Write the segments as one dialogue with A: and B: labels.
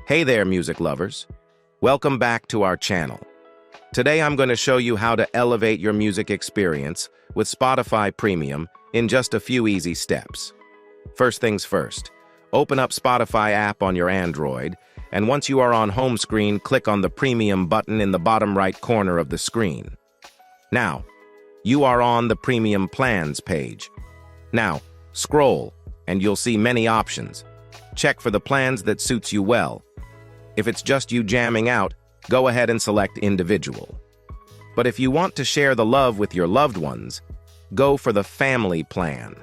A: Hey there, music lovers. Welcome back to our channel. Today I'm going to show you how to elevate your music experience with Spotify Premium in just a few easy steps. First things first, open up Spotify app on your Android, and once you are on home screen, click on the Premium button in the bottom right corner of the screen. Now, you are on the Premium Plans page. Now, scroll, and you'll see many options. Check for the plans that suits you well. If it's just you jamming out, go ahead and select Individual. But if you want to share the love with your loved ones, go for the Family plan.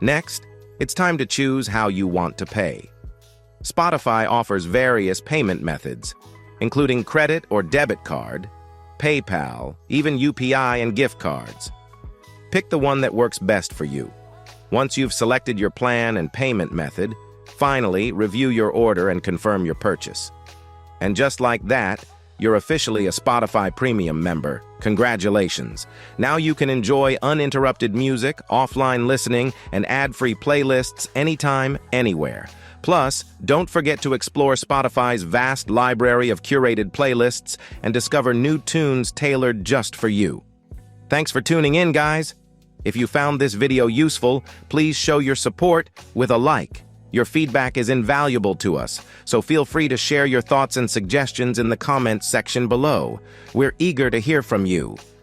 A: Next, it's time to choose how you want to pay. Spotify offers various payment methods, including credit or debit card, PayPal, even UPI and gift cards. Pick the one that works best for you. Once you've selected your plan and payment method, finally, review your order and confirm your purchase. And just like that, you're officially a Spotify Premium member. Congratulations! Now you can enjoy uninterrupted music, offline listening, and ad-free playlists anytime, anywhere. Plus, don't forget to explore Spotify's vast library of curated playlists and discover new tunes tailored just for you. Thanks for tuning in, guys! If you found this video useful, please show your support with a like. Your feedback is invaluable to us, so feel free to share your thoughts and suggestions in the comments section below. We're eager to hear from you.